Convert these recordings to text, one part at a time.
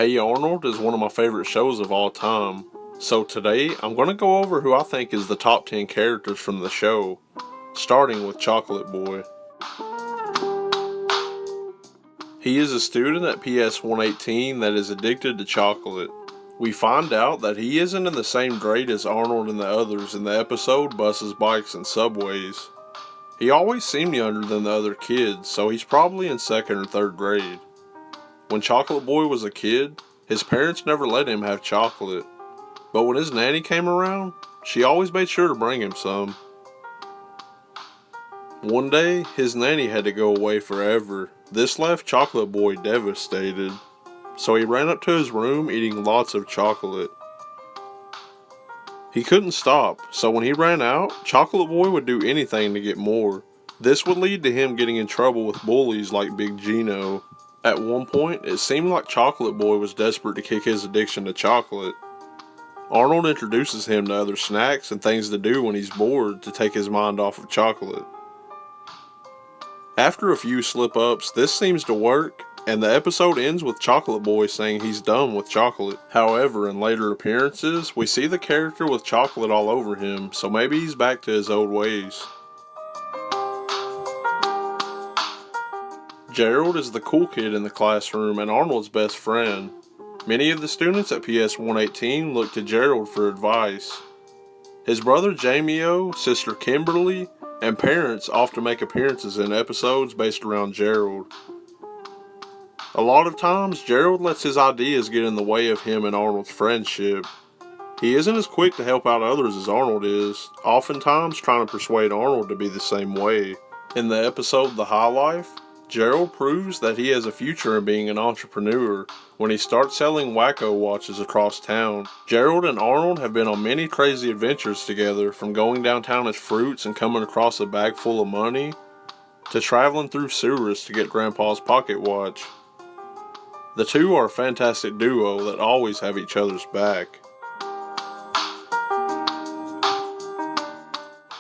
Hey Arnold is one of my favorite shows of all time, so today I'm going to go over who I think is the top 10 characters from the show, starting with Chocolate Boy. He is a student at PS 118 that is addicted to chocolate. We find out that he isn't in the same grade as Arnold and the others in the episode Buses, Bikes, and Subways. He always seemed younger than the other kids, so he's probably in 2nd or 3rd grade. When Chocolate Boy was a kid, his parents never let him have chocolate, but when his nanny came around, she always made sure to bring him some. One day, his nanny had to go away forever. This left Chocolate Boy devastated, so he ran up to his room eating lots of chocolate. He couldn't stop, so when he ran out, Chocolate Boy would do anything to get more. This would lead to him getting in trouble with bullies like Big Gino. At one point, it seemed like Chocolate Boy was desperate to kick his addiction to chocolate. Arnold introduces him to other snacks and things to do when he's bored to take his mind off of chocolate. After a few slip-ups, this seems to work, and the episode ends with Chocolate Boy saying he's done with chocolate. However, in later appearances, we see the character with chocolate all over him, so maybe he's back to his old ways. Gerald is the cool kid in the classroom and Arnold's best friend. Many of the students at PS 118 look to Gerald for advice. His brother Jamie-O, sister Kimberly, and parents often make appearances in episodes based around Gerald. A lot of times, Gerald lets his ideas get in the way of him and Arnold's friendship. He isn't as quick to help out others as Arnold is, oftentimes trying to persuade Arnold to be the same way. In the episode The High Life, Gerald proves that he has a future in being an entrepreneur when he starts selling Wacko watches across town. Gerald and Arnold have been on many crazy adventures together, from going downtown as Fruits and coming across a bag full of money, to traveling through sewers to get Grandpa's pocket watch. The two are a fantastic duo that always have each other's back.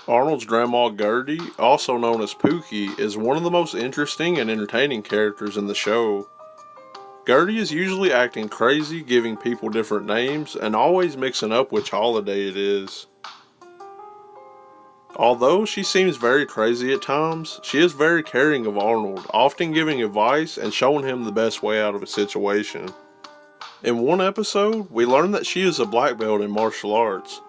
Arnold's grandma Gertie, also known as Pookie, is one of the most interesting and entertaining characters in the show. Gertie is usually acting crazy, giving people different names, and always mixing up which holiday it is. Although she seems very crazy at times, she is very caring of Arnold, often giving advice and showing him the best way out of a situation. In one episode, we learn that she is a black belt in martial arts.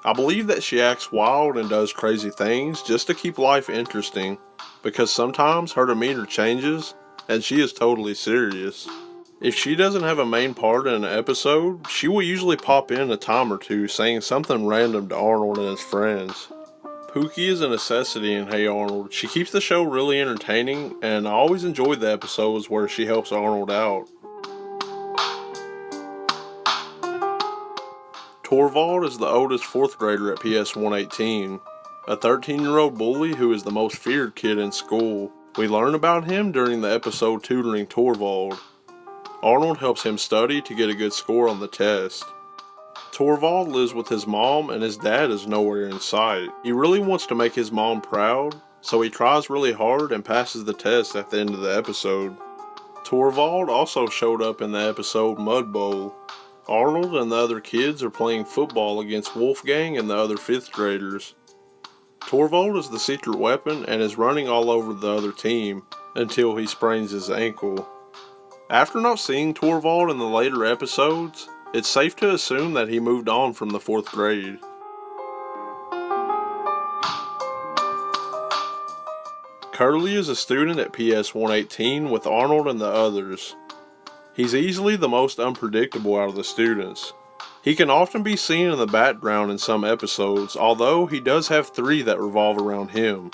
I believe that she acts wild and does crazy things just to keep life interesting, because sometimes her demeanor changes and she is totally serious. If she doesn't have a main part in an episode, she will usually pop in a time or two saying something random to Arnold and his friends. Pookie is a necessity in Hey Arnold. She keeps the show really entertaining, and I always enjoy the episodes where she helps Arnold out. Torvald is the oldest 4th grader at PS 118, a 13-year-old bully who is the most feared kid in school. We learn about him during the episode Tutoring Torvald. Arnold helps him study to get a good score on the test. Torvald lives with his mom and his dad is nowhere in sight. He really wants to make his mom proud, so he tries really hard and passes the test at the end of the episode. Torvald also showed up in the episode Mud Bowl. Arnold and the other kids are playing football against Wolfgang and the other 5th graders. Torvald is the secret weapon and is running all over the other team until he sprains his ankle. After not seeing Torvald in the later episodes, it's safe to assume that he moved on from the 4th grade. Curly is a student at PS 118 with Arnold and the others. He's easily the most unpredictable out of the students. He can often be seen in the background in some episodes, although he does have 3 that revolve around him.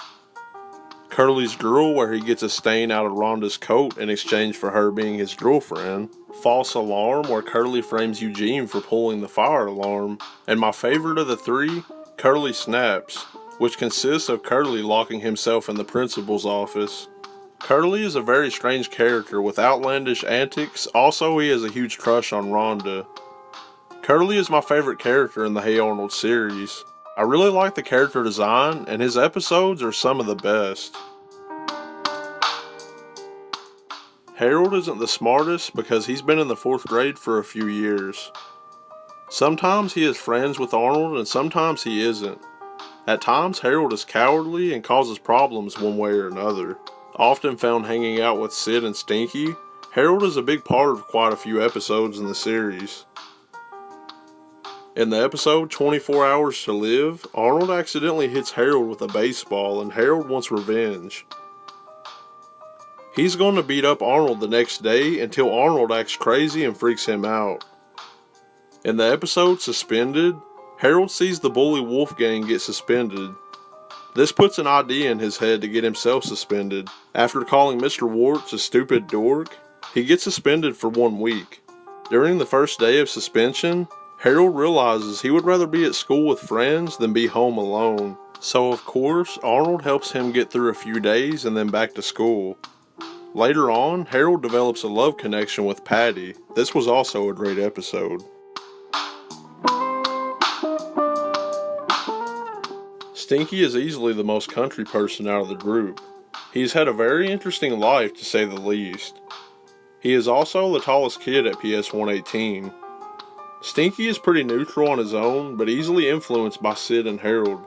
Curly's Girl, where he gets a stain out of Rhonda's coat in exchange for her being his girlfriend. False Alarm, where Curly frames Eugene for pulling the fire alarm. And my favorite of the 3, Curly Snaps, which consists of Curly locking himself in the principal's office. Curly is a very strange character with outlandish antics. Also, he has a huge crush on Rhonda. Curly is my favorite character in the Hey Arnold series. I really like the character design, and his episodes are some of the best. Harold isn't the smartest because he's been in the 4th grade for a few years. Sometimes he is friends with Arnold and sometimes he isn't. At times, Harold is cowardly and causes problems one way or another. Often found hanging out with Sid and Stinky, Harold is a big part of quite a few episodes in the series. In the episode 24 Hours to Live, Arnold accidentally hits Harold with a baseball and Harold wants revenge. He's going to beat up Arnold the next day until Arnold acts crazy and freaks him out. In the episode Suspended, Harold sees the bully Wolfgang get suspended. This puts an idea in his head to get himself suspended. After calling Mr. Warts a stupid dork, he gets suspended for 1 week. During the first day of suspension, Harold realizes he would rather be at school with friends than be home alone. So of course, Arnold helps him get through a few days and then back to school. Later on, Harold develops a love connection with Patty. This was also a great episode. Stinky is easily the most country person out of the group. He's had a very interesting life to say the least. He is also the tallest kid at PS 118. Stinky is pretty neutral on his own, but easily influenced by Sid and Harold.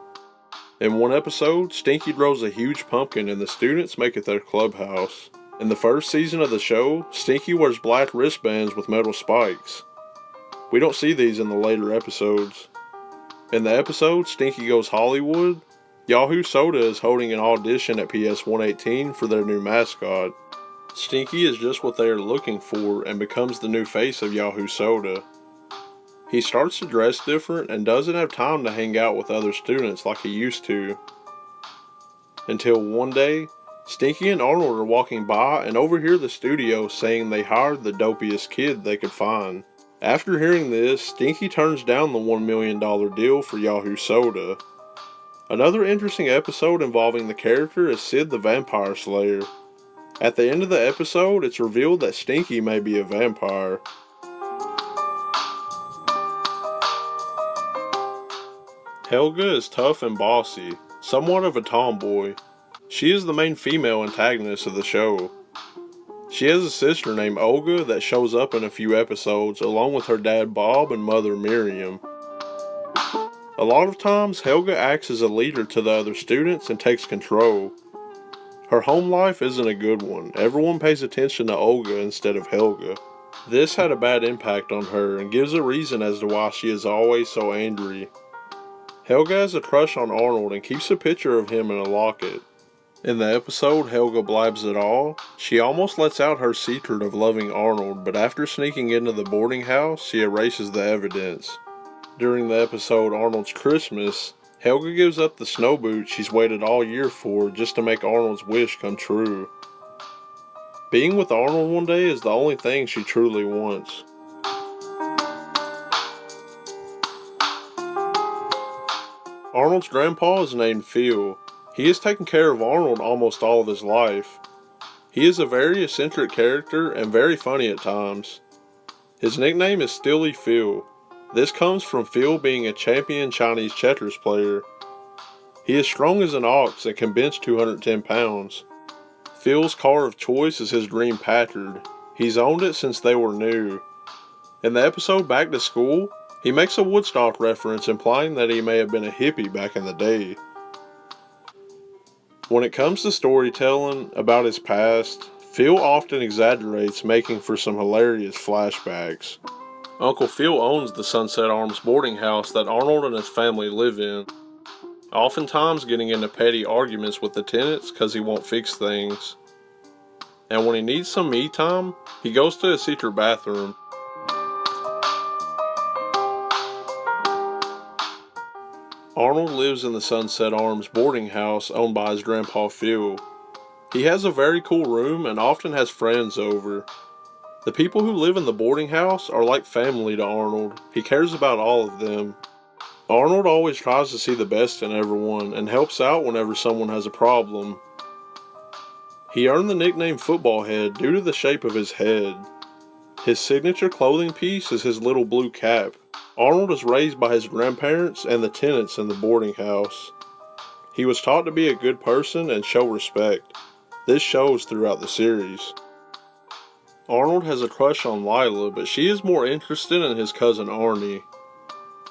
In one episode, Stinky grows a huge pumpkin and the students make it their clubhouse. In the first season of the show, Stinky wears black wristbands with metal spikes. We don't see these in the later episodes. In the episode Stinky Goes Hollywood, Yahoo Soda is holding an audition at PS 118 for their new mascot. Stinky is just what they are looking for and becomes the new face of Yahoo Soda. He starts to dress different and doesn't have time to hang out with other students like he used to. Until one day, Stinky and Arnold are walking by and overhear the studio saying they hired the dopiest kid they could find. After hearing this, Stinky turns down the $1 million deal for Yahoo Soda. Another interesting episode involving the character is Sid the Vampire Slayer. At the end of the episode, it's revealed that Stinky may be a vampire. Helga is tough and bossy, somewhat of a tomboy. She is the main female antagonist of the show. She has a sister named Olga that shows up in a few episodes along with her dad Bob and mother Miriam. A lot of times Helga acts as a leader to the other students and takes control. Her home life isn't a good one. Everyone pays attention to Olga instead of Helga. This had a bad impact on her and gives a reason as to why she is always so angry. Helga has a crush on Arnold and keeps a picture of him in a locket. In the episode Helga Blabs It All, she almost lets out her secret of loving Arnold, but after sneaking into the boarding house, she erases the evidence. During the episode Arnold's Christmas, Helga gives up the snow boot she's waited all year for just to make Arnold's wish come true. Being with Arnold one day is the only thing she truly wants. Arnold's grandpa is named Phil. He has taken care of Arnold almost all of his life. He is a very eccentric character and very funny at times. His nickname is Stilly Phil. This comes from Phil being a champion Chinese checkers player. He is strong as an ox and can bench 210 pounds. Phil's car of choice is his Dream Packard. He's owned it since they were new. In the episode Back to School, he makes a Woodstock reference implying that he may have been a hippie back in the day. When it comes to storytelling about his past, Phil often exaggerates, making for some hilarious flashbacks. Uncle Phil owns the Sunset Arms boarding house that Arnold and his family live in, oftentimes getting into petty arguments with the tenants because he won't fix things. And when he needs some me time, he goes to a secret bathroom. Arnold lives in the Sunset Arms boarding house owned by his grandpa Phil. He has a very cool room and often has friends over. The people who live in the boarding house are like family to Arnold. He cares about all of them. Arnold always tries to see the best in everyone and helps out whenever someone has a problem. He earned the nickname Football Head due to the shape of his head. His signature clothing piece is his little blue cap. Arnold is raised by his grandparents and the tenants in the boarding house. He was taught to be a good person and show respect. This shows throughout the series. Arnold has a crush on Lila, but she is more interested in his cousin Arnie.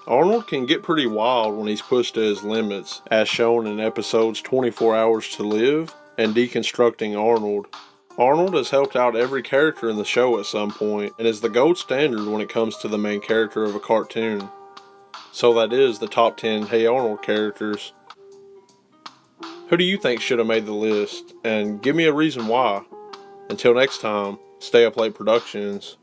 Arnold can get pretty wild when he's pushed to his limits, as shown in episodes 24 Hours to Live and Deconstructing Arnold. Arnold has helped out every character in the show at some point, and is the gold standard when it comes to the main character of a cartoon. So that is the top 10 Hey Arnold characters. Who do you think should have made the list? And give me a reason why. Until next time, stay up late productions.